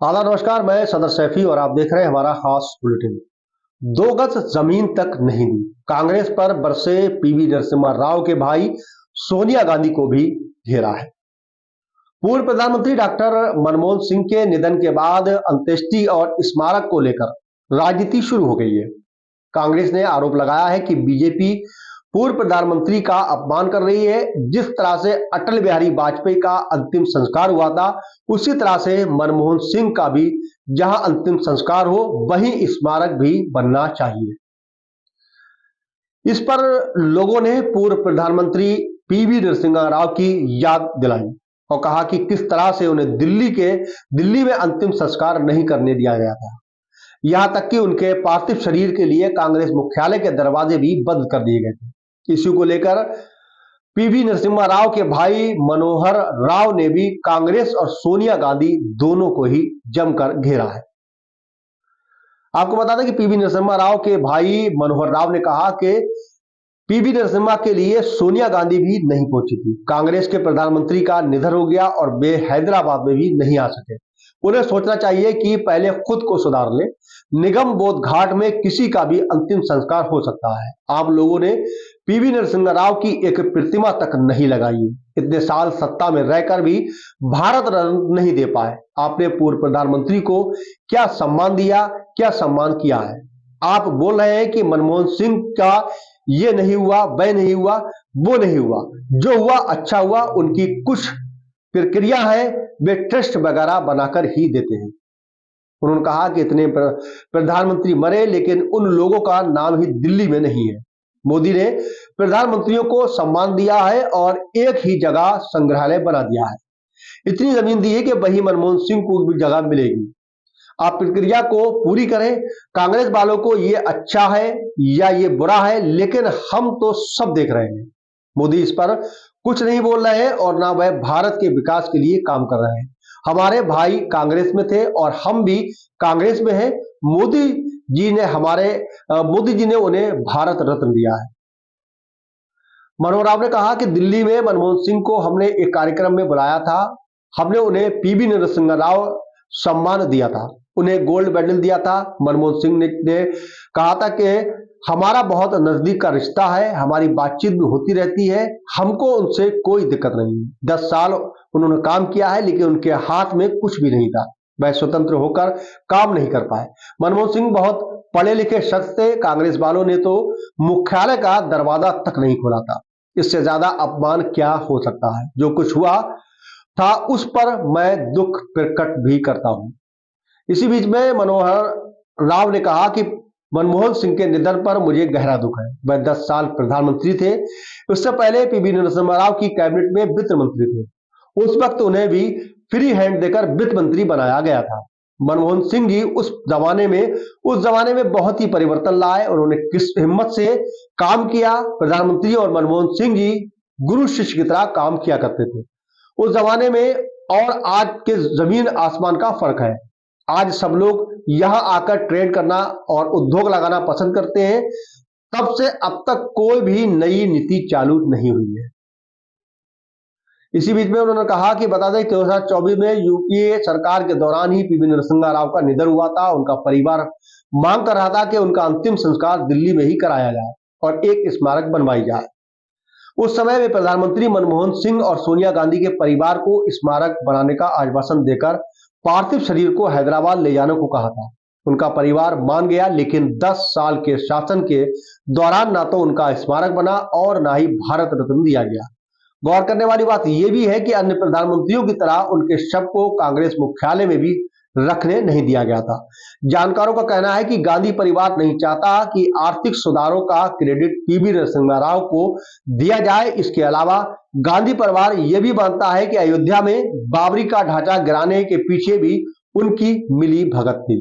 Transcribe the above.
आला नमस्कार, मैं सदर सैफी और आप देख रहे हैं हमारा खास बुलेटिन। 2 गज जमीन तक नहीं दी, कांग्रेस पर बरसे पीवी नरसिम्हा राव के भाई सोनिया गांधी को भी घेरा है। पूर्व प्रधानमंत्री डॉक्टर मनमोहन सिंह के निधन के बाद अंत्येष्टि और स्मारक को लेकर राजनीति शुरू हो गई है। कांग्रेस ने आरोप लगाया है कि बीजेपी पूर्व प्रधानमंत्री का अपमान कर रही है। जिस तरह से अटल बिहारी वाजपेयी का अंतिम संस्कार हुआ था, उसी तरह से मनमोहन सिंह का भी जहां अंतिम संस्कार हो वहीं स्मारक भी बनना चाहिए। इस पर लोगों ने पूर्व प्रधानमंत्री पीवी नरसिम्हा राव की याद दिलाई और कहा कि किस तरह से उन्हें दिल्ली में अंतिम संस्कार नहीं करने दिया गया था। यहां तक कि उनके पार्थिव शरीर के लिए कांग्रेस मुख्यालय के दरवाजे भी बंद कर दिए गए थे। इश्यू को लेकर पीवी नरसिम्हा राव के भाई मनोहर राव ने भी कांग्रेस और सोनिया गांधी दोनों को ही जमकर घेरा है। आपको बता दें कि पीवी नरसिम्हा राव के भाई मनोहर राव ने कहा कि पीवी नरसिम्हा के लिए सोनिया गांधी भी नहीं पहुंची थी। कांग्रेस के प्रधानमंत्री का निधन हो गया और वे हैदराबाद में भी नहीं आ सके। उन्हें सोचना चाहिए कि पहले खुद को सुधार ले। निगम बोध घाट में किसी का भी अंतिम संस्कार हो सकता है। आप लोगों ने पीवी नरसिम्हा राव की एक प्रतिमा तक नहीं लगाई। इतने साल सत्ता में रहकर भी भारत रत्न नहीं दे पाए। आपने पूर्व प्रधानमंत्री को क्या सम्मान दिया, क्या सम्मान किया है? आप बोल रहे हैं कि मनमोहन सिंह का ये नहीं हुआ, वह नहीं हुआ, वो नहीं हुआ। जो हुआ अच्छा हुआ। उनकी कुछ प्रक्रिया है, वे ट्रस्ट वगैरह बनाकर ही देते हैं। उन्होंने कहा कि इतने प्रधानमंत्री मरे लेकिन उन लोगों का नाम ही दिल्ली में नहीं है। मोदी ने प्रधानमंत्रियों को सम्मान दिया है और एक ही जगह संग्रहालय बना दिया है। इतनी जमीन दी है कि वही मनमोहन सिंह को भी जगह मिलेगी। आप प्रक्रिया को पूरी करें। कांग्रेस वालों को ये अच्छा है या ये बुरा है, लेकिन हम तो सब देख रहे हैं। मोदी इस पर कुछ नहीं बोल रहे हैं और ना वह भारत के विकास के लिए काम कर रहे हैं। हमारे भाई कांग्रेस में थे और हम भी कांग्रेस में हैं। मोदी जी ने उन्हें भारत रत्न दिया है। मनोहर राव ने कहा कि दिल्ली में मनमोहन सिंह को हमने एक कार्यक्रम में बुलाया था। हमने उन्हें पीवी नरसिम्हा राव सम्मान दिया था, उन्हें गोल्ड मेडल दिया था। मनमोहन सिंह ने कहा था कि हमारा बहुत नजदीक का रिश्ता है, हमारी बातचीत भी होती रहती है, हमको उनसे कोई दिक्कत नहीं। 10 साल उन्होंने काम किया है लेकिन उनके हाथ में कुछ भी नहीं था, वह स्वतंत्र होकर काम नहीं कर पाए। मनमोहन सिंह बहुत पढ़े लिखे शख्स थे। कांग्रेस वालों ने तो मुख्यालय का दरवाजा तक नहीं खोला था। इससे ज्यादा अपमान क्या हो सकता है? जो कुछ हुआ था उस पर मैं दुख प्रकट भी करता हूं। इसी बीच में मनोहर राव ने कहा कि मनमोहन सिंह के निधन पर मुझे गहरा दुख है। वह 10 साल प्रधानमंत्री थे। उससे पहले पीवी नरसिम्हा राव की कैबिनेट में वित्त मंत्री थे। उस वक्त उन्हें भी फ्री हैंड देकर वित्त मंत्री बनाया गया था। मनमोहन सिंह जी उस जमाने में बहुत ही परिवर्तन लाए। उन्होंने किस हिम्मत से काम किया। प्रधानमंत्री और मनमोहन सिंह जी गुरु शिष्य की तरह काम किया करते थे उस जमाने में, और आज के जमीन आसमान का फर्क है। आज सब लोग यहां आकर ट्रेड करना और उद्योग लगाना पसंद करते हैं। तब से अब तक कोई भी नई नीति चालू नहीं हुई है। इसी बीच में उन्होंने कहा कि बता दें 2024 में यूपीए सरकार के दौरान ही पीवी नरसिम्हा राव का निधन हुआ था। उनका परिवार मांग कर रहा था कि उनका अंतिम संस्कार दिल्ली में ही कराया जाए और एक स्मारक बनवाई जाए। उस समय वे प्रधानमंत्री मनमोहन सिंह और सोनिया गांधी के परिवार को स्मारक बनाने का आश्वासन देकर पार्थिव शरीर को हैदराबाद ले जाने को कहा था। उनका परिवार मान गया, लेकिन 10 साल के शासन के दौरान ना तो उनका स्मारक बना और ना ही भारत रत्न दिया गया। गौर करने वाली बात यह भी है कि अन्य प्रधानमंत्रियों की तरह उनके शव को कांग्रेस मुख्यालय में भी रखने नहीं दिया गया था। जानकारों का कहना है कि गांधी परिवार नहीं चाहता कि आर्थिक सुधारों का क्रेडिट पीवी नरसिम्हा राव को दिया जाए। इसके अलावा गांधी परिवार यह भी मानता है कि अयोध्या में बाबरी का ढांचा गिराने के पीछे भी उनकी मिली भगत थी।